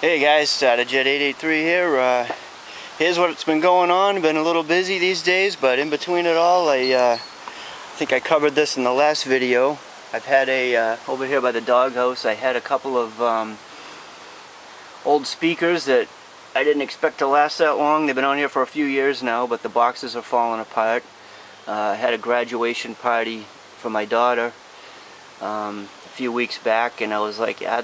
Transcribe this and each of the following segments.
Hey guys, Jet883 here. Here's what's been going on. Been a little busy these days, but in between it all, I think I covered this in the last video. I've had over here by the doghouse, I had a couple of old speakers that I didn't expect to last that long. They've been on here for a few years now, but the boxes are falling apart. I had a graduation party for my daughter a few weeks back, and I was like, yeah,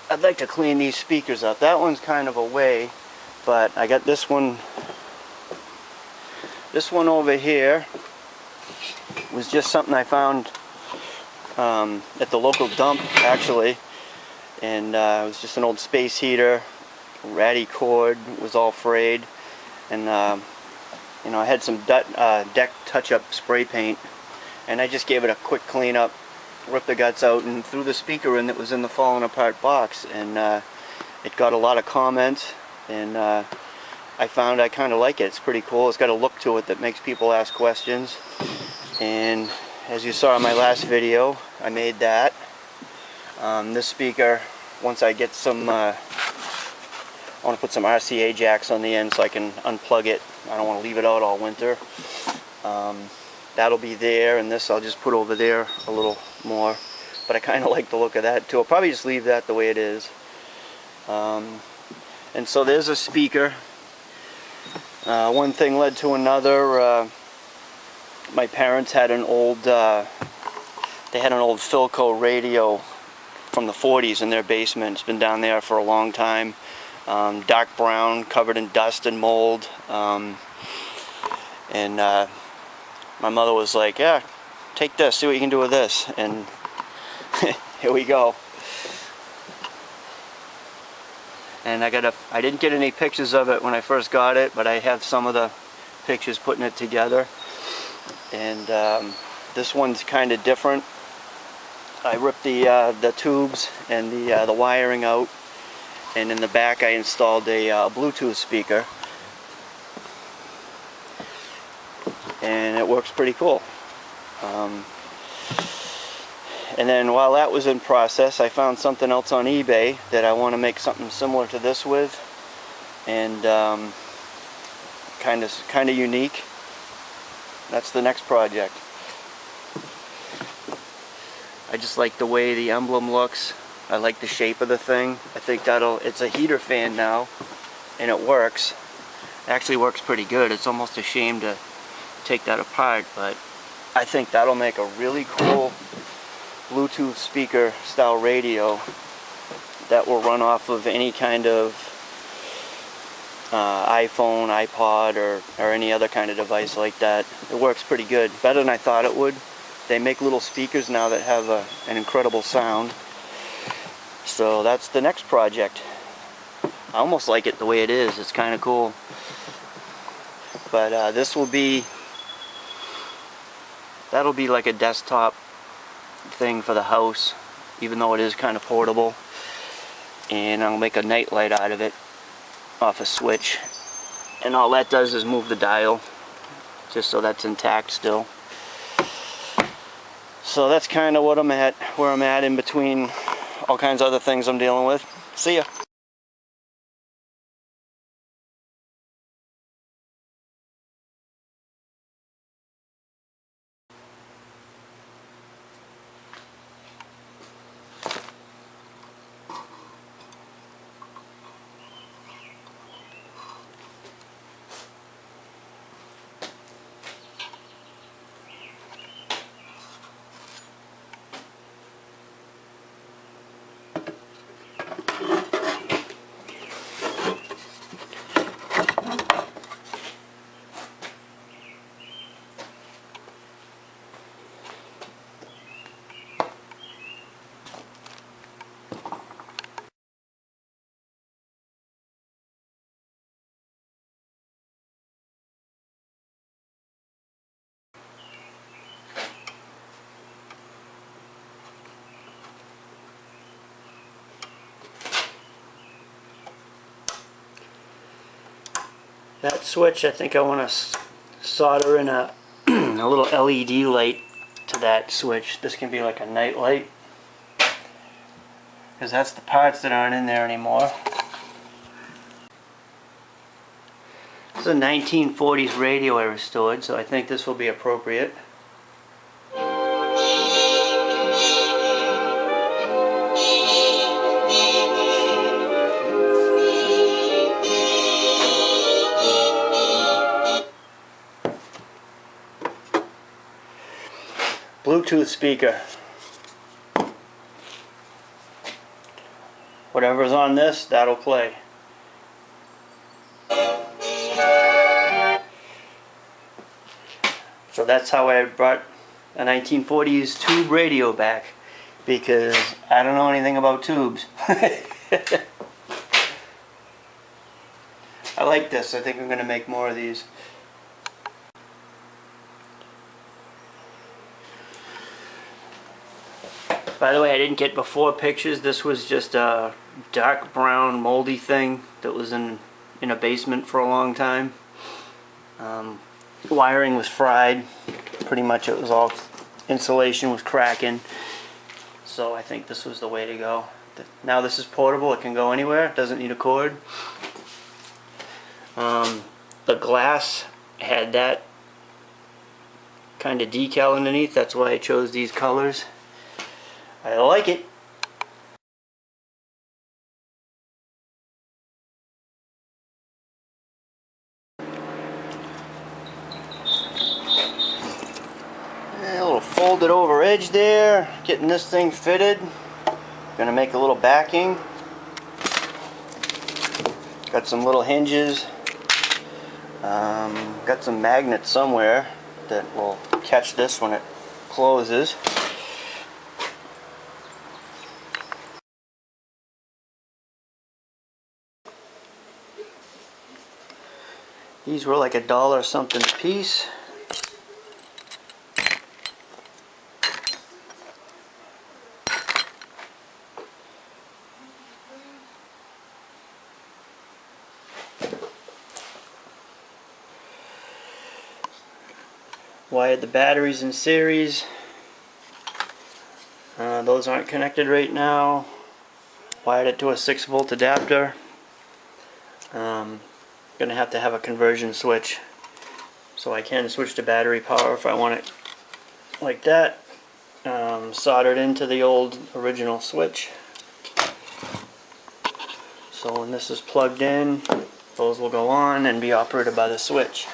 I'd like to clean these speakers up. That one's kind of away, but I got this one over here. Was just something I found at the local dump, actually, and it was just an old space heater, ratty cord, was all frayed, and you know, I had some deck touch-up spray paint, and I just gave it a quick clean up, ripped the guts out and threw the speaker in that was in the falling apart box, and it got a lot of comments, and I found I kind of like it. It's pretty cool. It's got a look to it that makes people ask questions, and as you saw in my last video, I made that. This speaker, once I get some I want to put some RCA jacks on the end so I can unplug it. I don't want to leave it out all winter. That'll be there, and this I'll just put over there a little more, but I kind of like the look of that too. I'll probably just leave that the way it is. And so there's a speaker. One thing led to another. My parents had an old Philco radio from the 40's in their basement. It's been down there for a long time. Dark brown, covered in dust and mold, and my mother was like, yeah, take this, see what you can do with this, and here we go. And I didn't get any pictures of it when I first got it, but I have some of the pictures putting it together. And this one's kind of different. I ripped the tubes and the wiring out, and in the back I installed a Bluetooth speaker, and it works pretty cool. And then while that was in process, I found something else on eBay that I want to make something similar to this with, and kind of unique. That's the next project. I just like the way the emblem looks. I like the shape of the thing. I think it's a heater fan now, and it works. It actually works pretty good. It's almost a shame to take that apart, but I think that'll make a really cool Bluetooth speaker style radio that will run off of any kind of iPhone, iPod, or any other kind of device like that. It works pretty good, better than I thought it would. They make little speakers now that have an incredible sound. So that's the next project. I almost like it the way it is. It's kind of cool. But that'll be like a desktop thing for the house, even though it is kind of portable. And I'll make a night light out of it off a switch. And all that does is move the dial, just so that's intact still. So that's kind of where I'm at in between all kinds of other things I'm dealing with. See ya. That switch, I think I want to solder in a a little LED light to that switch. This can be like a night light, because that's the parts that aren't in there anymore. It's a 1940s radio I restored, so I think this will be appropriate. Bluetooth speaker. Whatever's on this, that'll play. So that's how I brought a 1940s tube radio back, because I don't know anything about tubes. I like this. I think I'm going to make more of these. By the way, I didn't get before pictures. This was just a dark brown moldy thing that was in a basement for a long time. Wiring was fried. Pretty much it was all, insulation was cracking. So I think this was the way to go. Now this is portable. It can go anywhere. It doesn't need a cord. The glass had that kind of decal underneath. That's why I chose these colors. I like it. A little folded over edge there. Getting this thing fitted. Gonna make a little backing. Got some little hinges. Got some magnets somewhere that will catch this when it closes. These were like $1 something a piece. Wired the batteries in series. Those aren't connected right now. Wired it to a 6-volt adapter. Gonna have to have a conversion switch, so I can switch to battery power if I want it like that. Soldered into the old original switch. So when this is plugged in, those will go on and be operated by the switch.